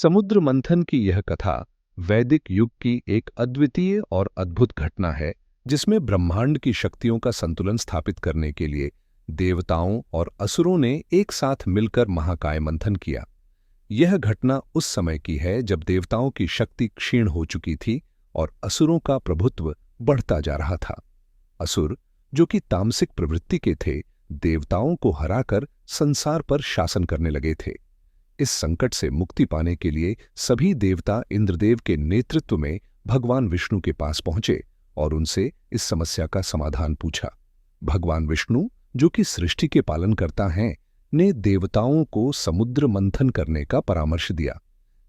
समुद्र मंथन की यह कथा वैदिक युग की एक अद्वितीय और अद्भुत घटना है, जिसमें ब्रह्मांड की शक्तियों का संतुलन स्थापित करने के लिए देवताओं और असुरों ने एक साथ मिलकर महाकाय मंथन किया। यह घटना उस समय की है जब देवताओं की शक्ति क्षीण हो चुकी थी और असुरों का प्रभुत्व बढ़ता जा रहा था। असुर, जो कि तामसिक प्रवृत्ति के थे, देवताओं को हराकर संसार पर शासन करने लगे थे। इस संकट से मुक्ति पाने के लिए सभी देवता इंद्रदेव के नेतृत्व में भगवान विष्णु के पास पहुंचे और उनसे इस समस्या का समाधान पूछा। भगवान विष्णु, जो कि सृष्टि के पालनकर्ता हैं, ने देवताओं को समुद्र मंथन करने का परामर्श दिया।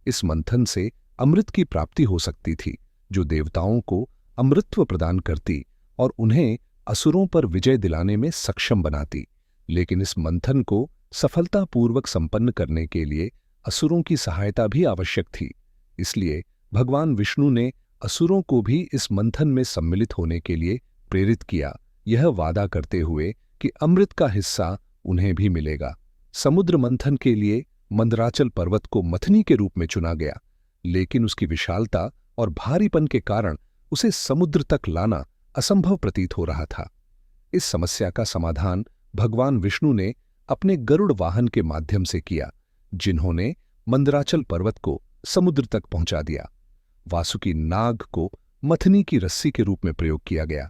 इस मंथन से अमृत की प्राप्ति हो सकती थी, जो देवताओं को अमृतत्व प्रदान करती और उन्हें असुरों पर विजय दिलाने में सक्षम बनाती। लेकिन इस मंथन को सफलतापूर्वक संपन्न करने के लिए असुरों की सहायता भी आवश्यक थी। इसलिए भगवान विष्णु ने असुरों को भी इस मंथन में सम्मिलित होने के लिए प्रेरित किया, यह वादा करते हुए कि अमृत का हिस्सा उन्हें भी मिलेगा। समुद्र मंथन के लिए मंदराचल पर्वत को मथनी के रूप में चुना गया, लेकिन उसकी विशालता और भारीपन के कारण उसे समुद्र तक लाना असंभव प्रतीत हो रहा था। इस समस्या का समाधान भगवान विष्णु ने अपने गरुड़ वाहन के माध्यम से किया, जिन्होंने मंदराचल पर्वत को समुद्र तक पहुंचा दिया। वासुकी नाग को मथनी की रस्सी के रूप में प्रयोग किया गया।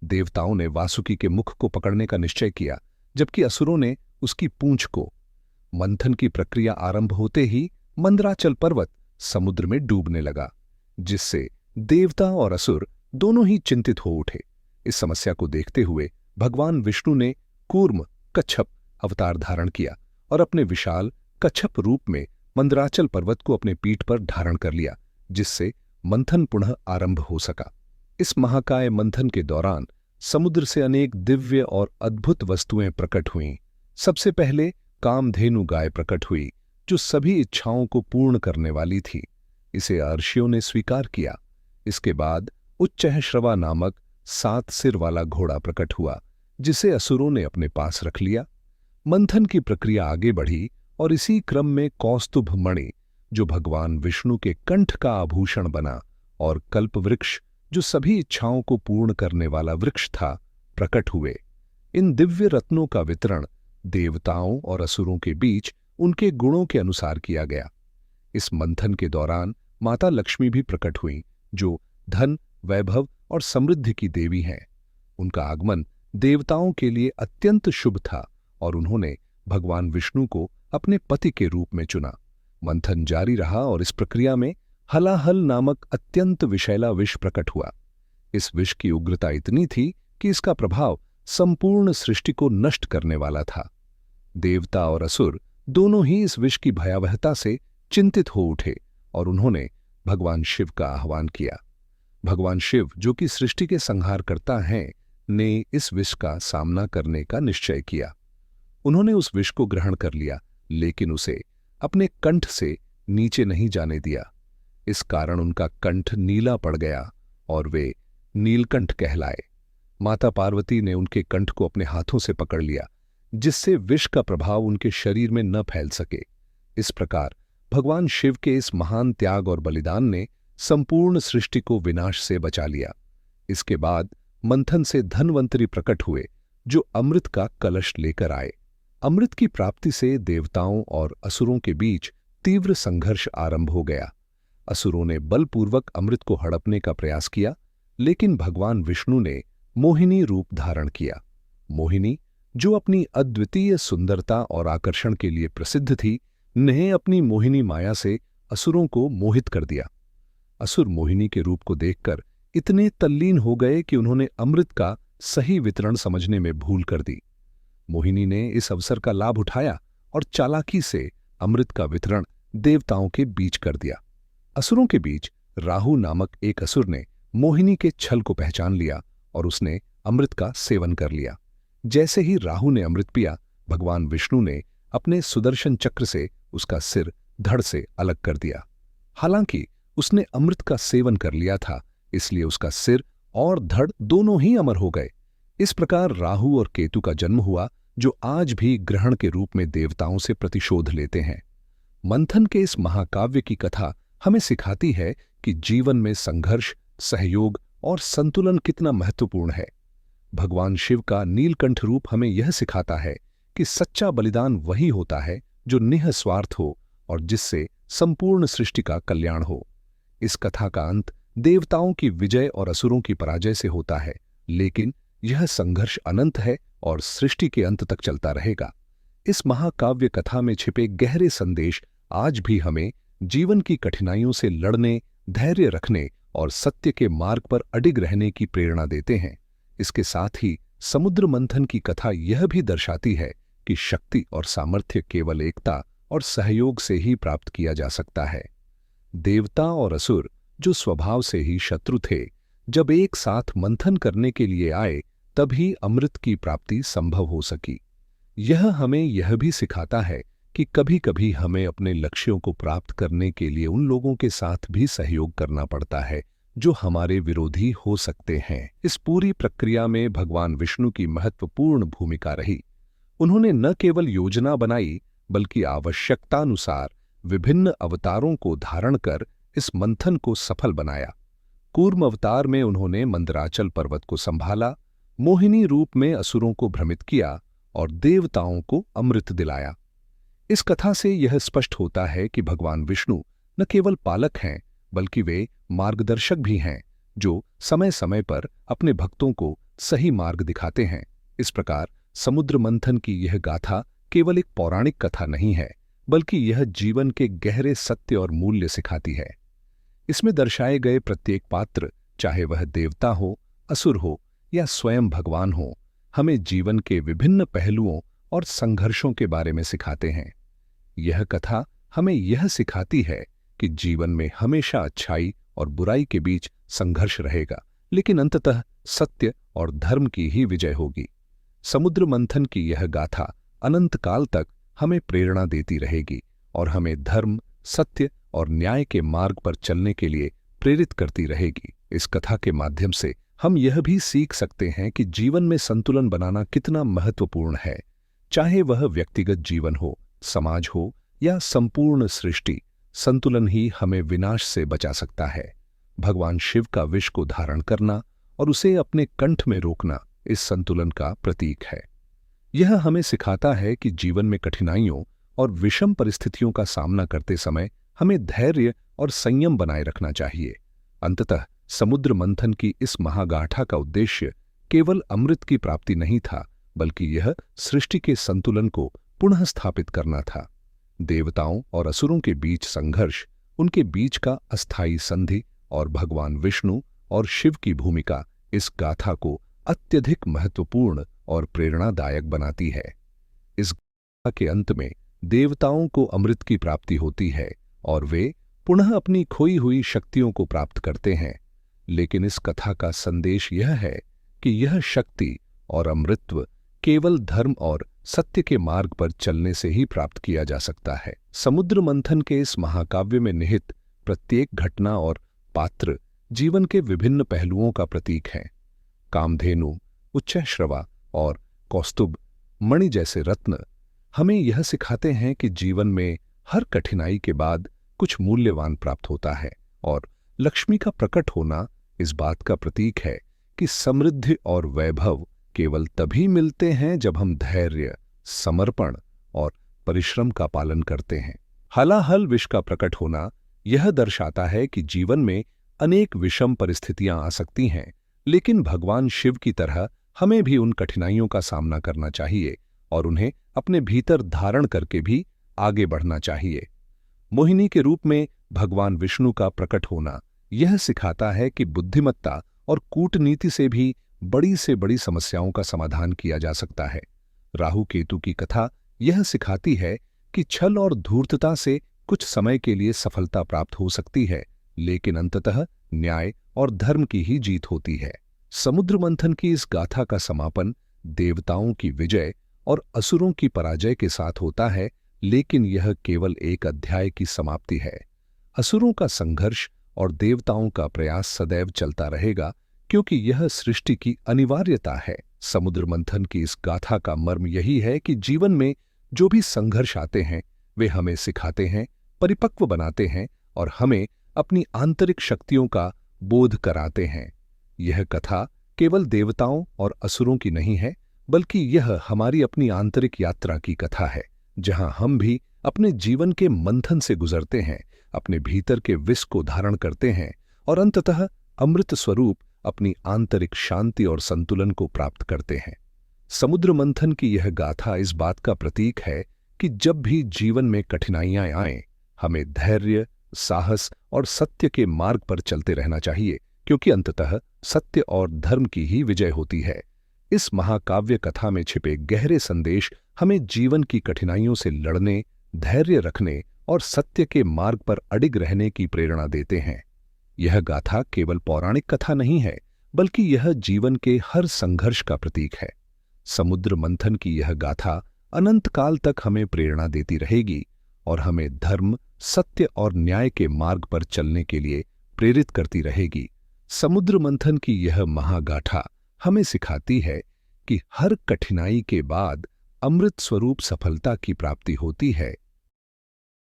देवताओं ने वासुकी के मुख को पकड़ने का निश्चय किया, जबकि असुरों ने उसकी पूंछ को। मंथन की प्रक्रिया आरंभ होते ही मंदराचल पर्वत समुद्र में डूबने लगा, जिससे देवता और असुर दोनों ही चिंतित हो उठे। इस समस्या को देखते हुए भगवान विष्णु ने कूर्म कच्छप अवतार धारण किया और अपने विशाल कच्छप रूप में मंदराचल पर्वत को अपने पीठ पर धारण कर लिया, जिससे मंथन पुनः आरंभ हो सका। इस महाकाय मंथन के दौरान समुद्र से अनेक दिव्य और अद्भुत वस्तुएं प्रकट हुईं। सबसे पहले कामधेनु गाय प्रकट हुई, जो सभी इच्छाओं को पूर्ण करने वाली थी। इसे अर्षियों ने स्वीकार किया। इसके बाद उच्चैःश्रवा नामक 7 सिर वाला घोड़ा प्रकट हुआ, जिसे असुरों ने अपने पास रख लिया। मंथन की प्रक्रिया आगे बढ़ी और इसी क्रम में कौस्तुभ मणि, जो भगवान विष्णु के कंठ का आभूषण बना, और कल्प वृक्ष, जो सभी इच्छाओं को पूर्ण करने वाला वृक्ष था, प्रकट हुए। इन दिव्य रत्नों का वितरण देवताओं और असुरों के बीच उनके गुणों के अनुसार किया गया। इस मंथन के दौरान माता लक्ष्मी भी प्रकट हुईं, जो धन, वैभव और समृद्धि की देवी हैं। उनका आगमन देवताओं के लिए अत्यंत शुभ था और उन्होंने भगवान विष्णु को अपने पति के रूप में चुना। मंथन जारी रहा और इस प्रक्रिया में हलाहल नामक अत्यंत विषैला विष प्रकट हुआ। इस विष की उग्रता इतनी थी कि इसका प्रभाव संपूर्ण सृष्टि को नष्ट करने वाला था। देवता और असुर दोनों ही इस विष की भयावहता से चिंतित हो उठे और उन्होंने भगवान शिव का आह्वान किया। भगवान शिव, जो कि सृष्टि के संहारकर्ता हैं, ने इस विष का सामना करने का निश्चय किया। उन्होंने उस विष को ग्रहण कर लिया, लेकिन उसे अपने कंठ से नीचे नहीं जाने दिया। इस कारण उनका कंठ नीला पड़ गया और वे नीलकंठ कहलाए। माता पार्वती ने उनके कंठ को अपने हाथों से पकड़ लिया, जिससे विष का प्रभाव उनके शरीर में न फैल सके। इस प्रकार भगवान शिव के इस महान त्याग और बलिदान ने संपूर्ण सृष्टि को विनाश से बचा लिया। इसके बाद मंथन से धन्वंतरी प्रकट हुए, जो अमृत का कलश लेकर आए। अमृत की प्राप्ति से देवताओं और असुरों के बीच तीव्र संघर्ष आरंभ हो गया। असुरों ने बलपूर्वक अमृत को हड़पने का प्रयास किया, लेकिन भगवान विष्णु ने मोहिनी रूप धारण किया। मोहिनी, जो अपनी अद्वितीय सुंदरता और आकर्षण के लिए प्रसिद्ध थी, ने अपनी मोहिनी माया से असुरों को मोहित कर दिया। असुर मोहिनी के रूप को देखकर इतने तल्लीन हो गए कि उन्होंने अमृत का सही वितरण समझने में भूल कर दी। मोहिनी ने इस अवसर का लाभ उठाया और चालाकी से अमृत का वितरण देवताओं के बीच कर दिया। असुरों के बीच राहु नामक एक असुर ने मोहिनी के छल को पहचान लिया और उसने अमृत का सेवन कर लिया। जैसे ही राहु ने अमृत पिया, भगवान विष्णु ने अपने सुदर्शन चक्र से उसका सिर धड़ से अलग कर दिया। हालांकि उसने अमृत का सेवन कर लिया था, इसलिए उसका सिर और धड़ दोनों ही अमर हो गए। इस प्रकार राहु और केतु का जन्म हुआ, जो आज भी ग्रहण के रूप में देवताओं से प्रतिशोध लेते हैं। मंथन के इस महाकाव्य की कथा हमें सिखाती है कि जीवन में संघर्ष, सहयोग और संतुलन कितना महत्वपूर्ण है। भगवान शिव का नीलकंठ रूप हमें यह सिखाता है कि सच्चा बलिदान वही होता है जो निःस्वार्थ हो और जिससे संपूर्ण सृष्टि का कल्याण हो। इस कथा का अंत देवताओं की विजय और असुरों की पराजय से होता है, लेकिन यह संघर्ष अनंत है और सृष्टि के अंत तक चलता रहेगा। इस महाकाव्य कथा में छिपे गहरे संदेश आज भी हमें जीवन की कठिनाइयों से लड़ने, धैर्य रखने और सत्य के मार्ग पर अडिग रहने की प्रेरणा देते हैं। इसके साथ ही समुद्र मंथन की कथा यह भी दर्शाती है कि शक्ति और सामर्थ्य केवल एकता और सहयोग से ही प्राप्त किया जा सकता है। देवता और असुर, जो स्वभाव से ही शत्रु थे, जब एक साथ मंथन करने के लिए आए तभी अमृत की प्राप्ति संभव हो सकी। यह हमें यह भी सिखाता है कि कभी-कभी हमें अपने लक्ष्यों को प्राप्त करने के लिए उन लोगों के साथ भी सहयोग करना पड़ता है जो हमारे विरोधी हो सकते हैं। इस पूरी प्रक्रिया में भगवान विष्णु की महत्वपूर्ण भूमिका रही। उन्होंने न केवल योजना बनाई बल्कि आवश्यकतानुसार विभिन्न अवतारों को धारण कर इस मंथन को सफल बनाया। कूर्म अवतार में उन्होंने मंदराचल पर्वत को संभाला, मोहिनी रूप में असुरों को भ्रमित किया और देवताओं को अमृत दिलाया। इस कथा से यह स्पष्ट होता है कि भगवान विष्णु न केवल पालक हैं बल्कि वे मार्गदर्शक भी हैं, जो समय समय पर अपने भक्तों को सही मार्ग दिखाते हैं। इस प्रकार समुद्र मंथन की यह गाथा केवल एक पौराणिक कथा नहीं है, बल्कि यह जीवन के गहरे सत्य और मूल्य सिखाती है। इसमें दर्शाए गए प्रत्येक पात्र, चाहे वह देवता हो, असुर हो या स्वयं भगवान हो, हमें जीवन के विभिन्न पहलुओं और संघर्षों के बारे में सिखाते हैं। यह कथा हमें यह सिखाती है कि जीवन में हमेशा अच्छाई और बुराई के बीच संघर्ष रहेगा, लेकिन अंततः सत्य और धर्म की ही विजय होगी। समुद्र मंथन की यह गाथा अनंत काल तक हमें प्रेरणा देती रहेगी और हमें धर्म, सत्य और न्याय के मार्ग पर चलने के लिए प्रेरित करती रहेगी। इस कथा के माध्यम से हम यह भी सीख सकते हैं कि जीवन में संतुलन बनाना कितना महत्वपूर्ण है। चाहे वह व्यक्तिगत जीवन हो, समाज हो या संपूर्ण सृष्टि, संतुलन ही हमें विनाश से बचा सकता है। भगवान शिव का विष को धारण करना और उसे अपने कंठ में रोकना इस संतुलन का प्रतीक है। यह हमें सिखाता है कि जीवन में कठिनाइयों और विषम परिस्थितियों का सामना करते समय हमें धैर्य और संयम बनाए रखना चाहिए। अंततः समुद्र मंथन की इस महागाथा का उद्देश्य केवल अमृत की प्राप्ति नहीं था, बल्कि यह सृष्टि के संतुलन को पुनः स्थापित करना था। देवताओं और असुरों के बीच संघर्ष, उनके बीच का अस्थायी संधि और भगवान विष्णु और शिव की भूमिका इस गाथा को अत्यधिक महत्वपूर्ण और प्रेरणादायक बनाती है। इस गाथा के अंत में देवताओं को अमृत की प्राप्ति होती है और वे पुनः अपनी खोई हुई शक्तियों को प्राप्त करते हैं। लेकिन इस कथा का संदेश यह है कि यह शक्ति और अमृतत्व केवल धर्म और सत्य के मार्ग पर चलने से ही प्राप्त किया जा सकता है। समुद्र मंथन के इस महाकाव्य में निहित प्रत्येक घटना और पात्र जीवन के विभिन्न पहलुओं का प्रतीक है। कामधेनु, उच्चैःश्रवा और कौस्तुभ मणि जैसे रत्न हमें यह सिखाते हैं कि जीवन में हर कठिनाई के बाद कुछ मूल्यवान प्राप्त होता है, और लक्ष्मी का प्रकट होना इस बात का प्रतीक है कि समृद्धि और वैभव केवल तभी मिलते हैं जब हम धैर्य, समर्पण और परिश्रम का पालन करते हैं। हलाहल विष का प्रकट होना यह दर्शाता है कि जीवन में अनेक विषम परिस्थितियां आ सकती हैं, लेकिन भगवान शिव की तरह हमें भी उन कठिनाइयों का सामना करना चाहिए और उन्हें अपने भीतर धारण करके भी आगे बढ़ना चाहिए। मोहिनी के रूप में भगवान विष्णु का प्रकट होना यह सिखाता है कि बुद्धिमत्ता और कूटनीति से भी बड़ी से बड़ी समस्याओं का समाधान किया जा सकता है। राहु केतु की कथा यह सिखाती है कि छल और धूर्तता से कुछ समय के लिए सफलता प्राप्त हो सकती है, लेकिन अंततः न्याय और धर्म की ही जीत होती है। समुद्र मंथन की इस गाथा का समापन देवताओं की विजय और असुरों की पराजय के साथ होता है, लेकिन यह केवल एक अध्याय की समाप्ति है। असुरों का संघर्ष और देवताओं का प्रयास सदैव चलता रहेगा, क्योंकि यह सृष्टि की अनिवार्यता है। समुद्र मंथन की इस गाथा का मर्म यही है कि जीवन में जो भी संघर्ष आते हैं, वे हमें सिखाते हैं, परिपक्व बनाते हैं और हमें अपनी आंतरिक शक्तियों का बोध कराते हैं। यह कथा केवल देवताओं और असुरों की नहीं है, बल्कि यह हमारी अपनी आंतरिक यात्रा की कथा है, जहां हम भी अपने जीवन के मंथन से गुजरते हैं, अपने भीतर के विष को धारण करते हैं और अंततः अमृत स्वरूप अपनी आंतरिक शांति और संतुलन को प्राप्त करते हैं। समुद्र मंथन की यह गाथा इस बात का प्रतीक है कि जब भी जीवन में कठिनाइयां आएं, हमें धैर्य, साहस और सत्य के मार्ग पर चलते रहना चाहिए, क्योंकि अंततः सत्य और धर्म की ही विजय होती है। इस महाकाव्य कथा में छिपे गहरे संदेश हमें जीवन की कठिनाइयों से लड़ने, धैर्य रखने और सत्य के मार्ग पर अडिग रहने की प्रेरणा देते हैं। यह गाथा केवल पौराणिक कथा नहीं है, बल्कि यह जीवन के हर संघर्ष का प्रतीक है। समुद्र मंथन की यह गाथा अनंत काल तक हमें प्रेरणा देती रहेगी और हमें धर्म, सत्य और न्याय के मार्ग पर चलने के लिए प्रेरित करती रहेगी। समुद्र मंथन की यह महागाथा हमें सिखाती है कि हर कठिनाई के बाद अमृत स्वरूप सफलता की प्राप्ति होती है,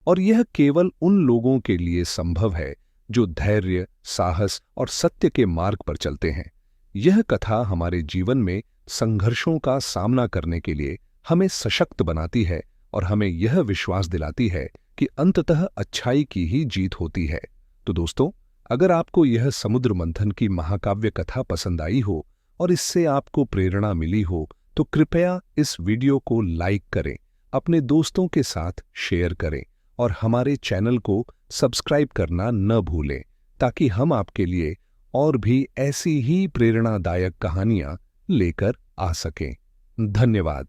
और यह केवल उन लोगों के लिए संभव है जो धैर्य, साहस और सत्य के मार्ग पर चलते हैं। यह कथा हमारे जीवन में संघर्षों का सामना करने के लिए हमें सशक्त बनाती है और हमें यह विश्वास दिलाती है कि अंततः अच्छाई की ही जीत होती है। तो दोस्तों, अगर आपको यह समुद्र मंथन की महाकाव्य कथा पसंद आई हो और इससे आपको प्रेरणा मिली हो, तो कृपया इस वीडियो को लाइक करें, अपने दोस्तों के साथ शेयर करें और हमारे चैनल को सब्सक्राइब करना न भूलें, ताकि हम आपके लिए और भी ऐसी ही प्रेरणादायक कहानियां लेकर आ सकें। धन्यवाद।